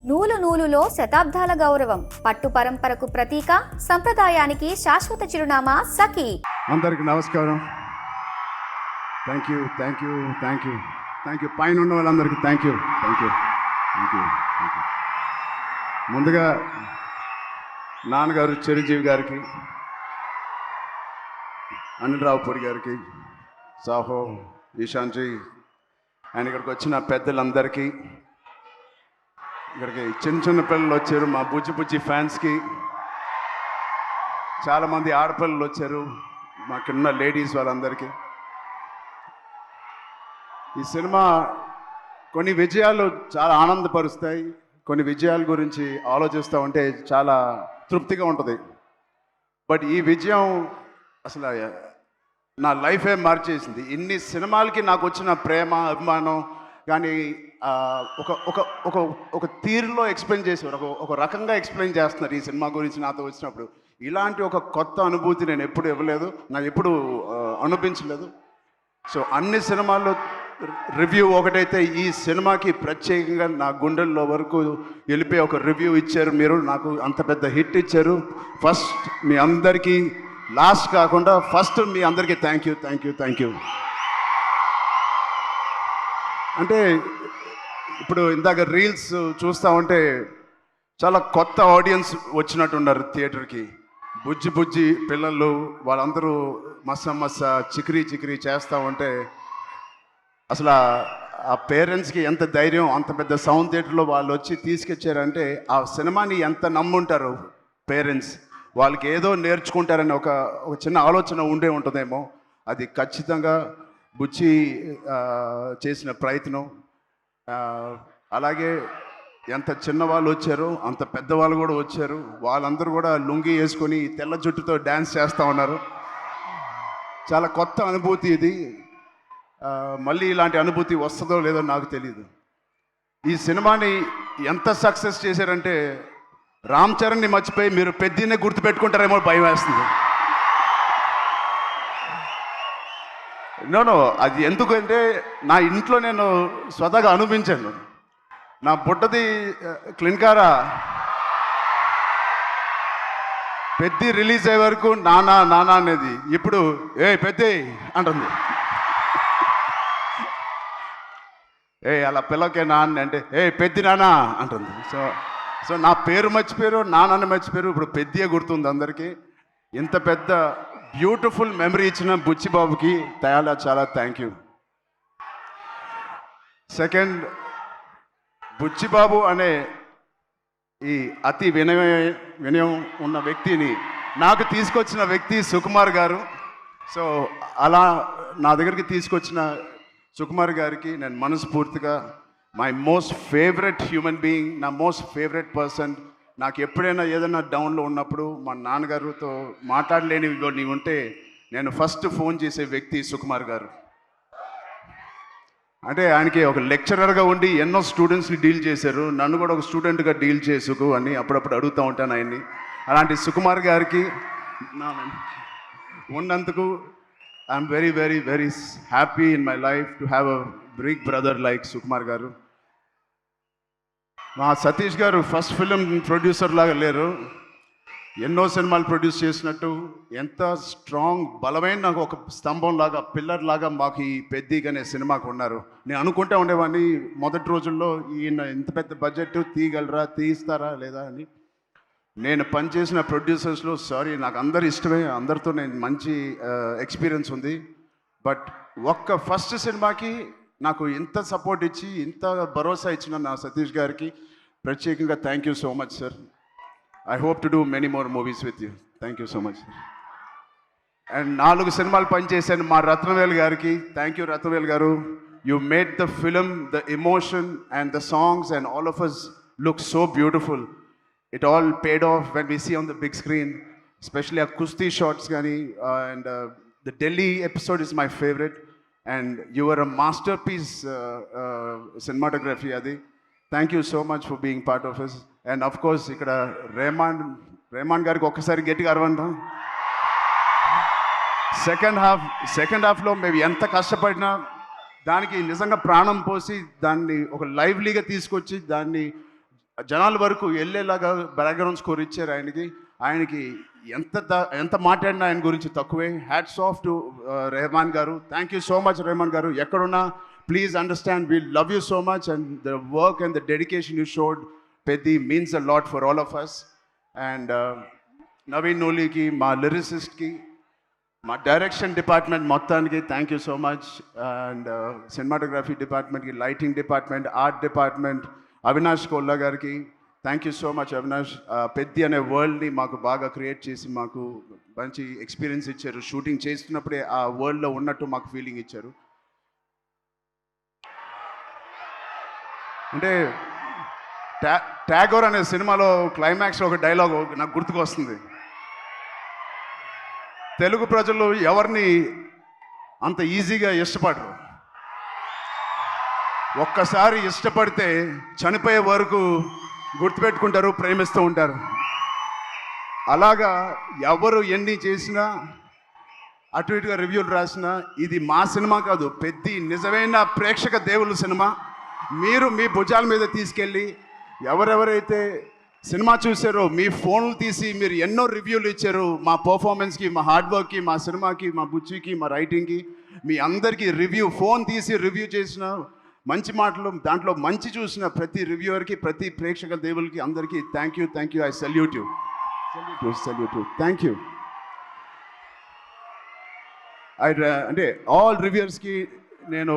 నూలు నూలులో శతాబ్దాల గౌరవం, పట్టు పరంపరకు ప్రతీక, సంప్రదాయానికి శాశ్వత చిరునామా సఖీ. అందరికి నమస్కారం. థ్యాంక్ యూ పైన ఉన్న వాళ్ళందరికీ థ్యాంక్ యూ. ముందుగా నాన్నగారు చిరంజీవి గారికి, అనిల్ రావుపూడి గారికి, సాహో, ఈశాన్జీ అండ్ ఇక్కడికి వచ్చిన పెద్దలందరికీ, ఇక్కడికి చిన్న పిల్లలు వచ్చారు, మా బుజ్జి ఫ్యాన్స్కి, చాలామంది ఆడపిల్లలు వచ్చారు, మాకున్న లేడీస్ వాళ్ళందరికీ. ఈ సినిమా కొన్ని విజయాలు చాలా ఆనందపరుస్తాయి, కొన్ని విజయాల గురించి ఆలోచిస్తూ ఉంటే చాలా తృప్తిగా ఉంటుంది. బట్ ఈ విజయం అసలు నా లైఫే మార్చేసింది. ఇన్ని సినిమాలకి నాకు వచ్చిన ప్రేమ, అభిమానం కానీ ఒక ఒక ఒక ఒక తీరులో ఎక్స్ప్లెయిన్ చేసేవారు, ఒక రకంగా ఎక్స్ప్లెయిన్ చేస్తున్నారు ఈ సినిమా గురించి నాతో వచ్చినప్పుడు. ఇలాంటి ఒక కొత్త అనుభూతి నేను ఎప్పుడు ఇవ్వలేదు, నాకు ఎప్పుడు అనిపించలేదు. సో అన్ని సినిమాల్లో రివ్యూ ఒకటైతే ఈ సినిమాకి ప్రత్యేకంగా నా గుండెల్లో వరకు వెళ్ళిపోయి ఒక రివ్యూ ఇచ్చారు మీరు, నాకు అంత పెద్ద హిట్ ఇచ్చారు. ఫస్ట్ మీ అందరికీ, లాస్ట్ కాకుండా ఫస్ట్ మీ అందరికీ థ్యాంక్ యూ. అంటే ఇప్పుడు ఇందాక రీల్స్ చూస్తూ ఉంటే చాలా కొత్త ఆడియన్స్ వచ్చినట్టున్నారు థియేటర్కి. బుజ్జి పిల్లలు వాళ్ళందరూ మస్స చికిరీ చేస్తూ ఉంటే అసలు ఆ పేరెంట్స్కి ఎంత ధైర్యం, అంత పెద్ద సౌండ్ థియేటర్లో వాళ్ళు వచ్చి తీసుకొచ్చారంటే ఆ సినిమాని ఎంత నమ్ముంటారు పేరెంట్స్. వాళ్ళకి ఏదో నేర్చుకుంటారని ఒక చిన్న ఆలోచన ఉండే ఉంటుందేమో. అది ఖచ్చితంగా బుచ్చి చేసిన ప్రయత్నం. అలాగే ఎంత చిన్నవాళ్ళు వచ్చారో అంత పెద్దవాళ్ళు కూడా వచ్చారు. వాళ్ళందరూ కూడా లుంగి వేసుకొని తెల్ల జుట్టుతో డ్యాన్స్ చేస్తూ ఉన్నారు. చాలా కొత్త అనుభూతి ఇది. మళ్ళీ ఇలాంటి అనుభూతి వస్తుందో లేదో నాకు తెలియదు. ఈ సినిమాని ఎంత సక్సెస్ చేశారంటే రామ్ చరణ్ని మర్చిపోయి మీరు పెద్దనే గుర్తుపెట్టుకుంటారేమో భయం వేస్తుంది. నో అది ఎందుకంటే నా ఇంట్లో నేను స్వతహాగా అనిపించాను. నా బుట్టది క్లిన్కారా పెద్ద రిలీజ్ అయ్యే వరకు నానా అనేది ఇప్పుడు పెద్ద అంటుంది. అలా పిల్లకే నాన్న అంటే పెద్ద నానా అంటుంది. సో నా పేరు మర్చిపోయారు, నాన్నని మర్చిపోయారు, ఇప్పుడు పెద్దయే గుర్తుంది అందరికీ. ఇంత పెద్ద బ్యూటిఫుల్ మెమరీ ఇచ్చిన బుచ్చిబాబుకి చాలా థ్యాంక్ యూ. సెకండ్, బుచ్చిబాబు అనే ఈ అతి వినయం ఉన్న వ్యక్తిని నాకు తీసుకొచ్చిన వ్యక్తి సుకుమార్ గారు. సో అలా నా దగ్గరికి తీసుకొచ్చిన సుకుమార్ గారికి నేను మనస్ఫూర్తిగా, my most favourite human being, నా మోస్ట్ ఫేవరెట్ పర్సన్. నాకు ఎప్పుడైనా ఏదైనా డౌన్లో ఉన్నప్పుడు మా నాన్నగారితో మాట్లాడలేని ఉంటే నేను ఫస్ట్ ఫోన్ చేసే వ్యక్తి సుకుమార్ గారు. అంటే ఆయనకి ఒక లెక్చరర్గా ఉండి ఎన్నో స్టూడెంట్స్ని డీల్ చేశారు, నన్ను కూడా ఒక స్టూడెంట్గా డీల్ చేసుకు అని అప్పుడప్పుడు అడుగుతూ ఉంటాను ఆయన్ని. అలాంటి సుకుమార్ గారికి ఉన్నందుకు I'm very happy in my life to have a big brother like Sukumar garu. మా సతీష్ గారు ఫస్ట్ ఫిలిం ప్రొడ్యూసర్ లాగా లేరు, ఎన్నో సినిమాలు ప్రొడ్యూస్ చేసినట్టు ఎంత స్ట్రాంగ్ బలమైన నాకు ఒక స్తంభం లాగా, పిల్లర్ లాగా మాకు ఈ పెద్దిగా అనే సినిమాకు ఉన్నారు. నేను అనుకుంటా ఉండేవాడిని మొదటి రోజుల్లో ఈయన ఇంత పెద్ద బడ్జెట్ తీస్తారా లేదా అని. నేను పనిచేసిన ప్రొడ్యూసర్స్లో నాకు అందరు ఇష్టమే, అందరితో నేను మంచి ఎక్స్పీరియన్స్ ఉంది. బట్ ఒక్క ఫస్ట్ సినిమాకి నాకు ఇంత సపోర్ట్ ఇచ్చి ఇంత భరోసా ఇచ్చిన నా సతీష్ గారికి ప్రత్యేకంగా thank you so much sir. I hope to do many more movies with you. Thank you so much sir. And 4 సినిమాలు పనిచేశాను మా రత్నవేల్ గారికి. Thank you Rathnavel garu. You made the film, the emotion and the songs and all of us look so beautiful. It all paid off when we see on the big screen, especially our Kusti shots gani, and the Delhi episode is my favorite, and you were a masterpiece cinematography adi. Thank you so much for being part of us. And of course ikkada Rehman gariki okkasari gettiga arvanda. Second half lo maybe enta kashtapadina దానికి నిజంగా ప్రాణం పోసి దాన్ని ఒక లైవ్లీగా తీసుకొచ్చి దాన్ని జనాల వరకు వెళ్ళేలాగా బ్యాక్గ్రౌండ్ స్కోర్ ఇచ్చారు ఆయనకి ఎంత మాట్లాడినా ఆయన గురించి తక్కువే. హ్యాట్స్ ఆఫ్ టు రెహమాన్ గారు. Thank you so much Rahman గారు. ఎక్కడున్నా please understand we love you so much and the work and the dedication you showed Peddi means a lot for all of us. And Naveen నోలీకి, మా లిరిసిస్ట్కి, మా డైరెక్షన్ డిపార్ట్మెంట్ మొత్తానికి thank you so much. And cinematography డిపార్ట్మెంట్కి, lighting department, art department, Avinash Kolla గారికి thank you so much. Avinash Peddi అనే వరల్డ్ని మాకు బాగా క్రియేట్ చేసి మాకు మంచి ఎక్స్పీరియన్స్ ఇచ్చారు. షూటింగ్ చేస్తున్నప్పుడే ఆ వరల్డ్లో ఉన్నట్టు మాకు ఫీలింగ్ ఇచ్చారు. అంటే ట్యాగోర్ అనే సినిమాలో క్లైమాక్స్లో ఒక డైలాగ్ నాకు గుర్తుకు వస్తుంది. తెలుగు ప్రజలు ఎవరిని అంత ఈజీగా ఇష్టపడరు. ఒక్కసారి ఇష్టపడితే చనిపోయే వరకు గుర్తుపెట్టుకుంటారు, ప్రేమిస్తూ ఉంటారు. అలాగా ఎవరు ఎన్ని చేసినా, అటు ఇటుగా రివ్యూలు రాసినా, ఇది మా సినిమా కాదు, పెద్ది నిజమైన ప్రేక్షక దేవుళ్ళ సినిమా. మీరు మీ భుజాల మీద తీసుకెళ్ళి ఎవరెవరైతే సినిమా చూసారో మీ ఫోన్లు తీసి మీరు ఎన్నో రివ్యూలు ఇచ్చారు మా పర్ఫార్మెన్స్కి, మా హార్డ్ వర్క్కి, మా సినిమాకి, మా బుచ్చికి, మా రైటింగ్కి. మీ అందరికీ ఫోన్ తీసి రివ్యూ చేసిన మంచి మాటలు, దాంట్లో మంచి చూసిన ప్రతి రివ్యూవర్కి, ప్రతి ప్రేక్షక దేవులకి అందరికీ thank you. I salute you. Thank you. అంటే ఆల్ రివ్యూవర్స్కి నేను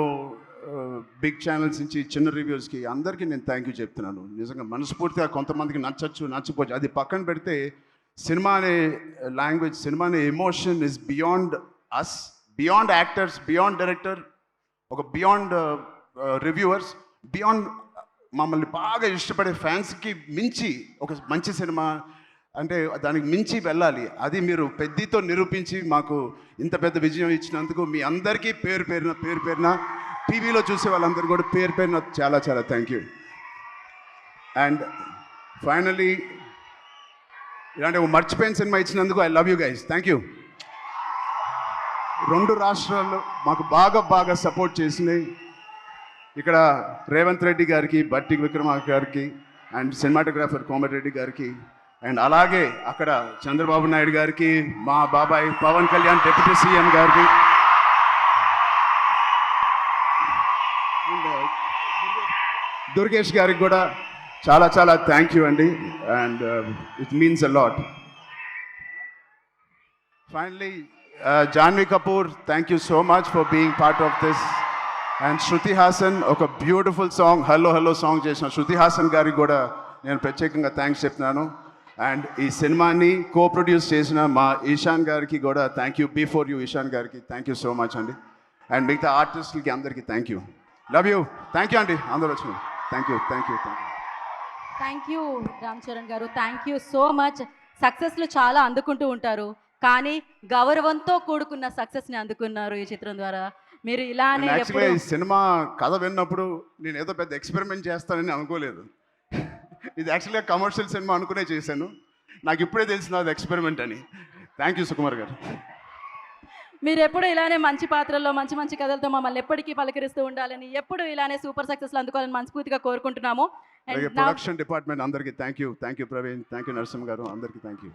బిగ్ ఛానల్స్ నుంచి చిన్న రివ్యూస్కి అందరికీ నేను థ్యాంక్ యూ చెప్తున్నాను. నిజంగా మనస్ఫూర్తిగా. కొంతమందికి నచ్చకపోవచ్చు, అది పక్కన పెడితే సినిమా అనే లాంగ్వేజ్, సినిమా అనే emotion is beyond us, beyond actors, beyond director, ఒక బియాండ్ రివ్యూవర్స్, బియాండ్ మమ్మల్ని బాగా ఇష్టపడే ఫ్యాన్స్కి మించి ఒక మంచి సినిమా అంటే దానికి మించి వెళ్ళాలి. అది మీరు పెద్దితో నిరూపించి మాకు ఇంత పెద్ద విజయం ఇచ్చినందుకు మీ అందరికీ పేరు పేరున టీవీలో చూసే వాళ్ళందరూ కూడా పేరు పేరున చాలా థ్యాంక్ యూ. అండ్ ఫైనలీ ఇలాంటి ఒక మర్చిపోయిన సినిమా ఇచ్చినందుకు I love you guys. Thank you. 2 రాష్ట్రాల్లో మాకు బాగా సపోర్ట్ చేసినాయి. ఇక్కడ రేవంత్ రెడ్డి గారికి, బట్టి విక్రమార్క గారికి, అండ్ సినిమాటోగ్రాఫర్ కోమటిరెడ్డి గారికి, అండ్ అలాగే అక్కడ చంద్రబాబు నాయుడు గారికి, మా బాబాయ్ పవన్ కళ్యాణ్ డిప్యూటీ సీఎం గారికి, దుర్గేష్ గారికి కూడా చాలా థ్యాంక్ యూ అండి. And it means a lot. Finally Janhvi Kapoor, thank you so much for being part of this. And Shruti Haasan ఒక బ్యూటిఫుల్ సాంగ్ హలో సాంగ్ చేసిన శృతి హాసన్ గారికి కూడా నేను ప్రత్యేకంగా థ్యాంక్స్ చెప్తున్నాను. అండ్ ఈ సినిమాని ప్రొడ్యూస్ చేసిన మా ఈశాన్ గారికి కూడా thank you. Before you Ishan గారికి థ్యాంక్ యూ సో మచ్ అండి. అండ్ మిగతా ఆర్టిస్టులకి అందరికీ thank you. Love you. Thank you అండి అందరూ వచ్చిన. Thank you. Thank you Ram Charan గారు. Thank you so much. సక్సెస్లు చాలా అందుకుంటూ ఉంటారు, కానీ గౌరవంతో కూడుకున్న సక్సెస్ని అందుకున్నారు ఈ చిత్రం ద్వారా. మీరు ఇలానే యాక్చువల్గా ఈ సినిమా కథ విన్నప్పుడు నేను ఏదో పెద్ద ఎక్స్పెరిమెంట్ చేస్తానని అనుకోలేదు. ఇది యాక్చువల్గా కమర్షియల్ సినిమా అనుకునే చేశాను. నాకు ఇప్పుడే తెలిసిన అది ఎక్స్పెరిమెంట్ అని. థ్యాంక్ యూ సుకుమార్ గారు. మీరు ఎప్పుడు ఇలానే మంచి పాత్రల్లో మంచి కథలతో మమ్మల్ని ఎప్పటికీ పలకరిస్తూ ఉండాలని, ఎప్పుడు ఇలానే సూపర్ సక్సెస్లు అందుకోవాలని మనస్ఫూర్తిగా కోరుకుంటున్నాము. ప్రొడక్షన్ డిపార్ట్మెంట్ అందరికీ thank you. Praveen, thank you Narasimha గారు, అందరికీ థ్యాంక్ యూ.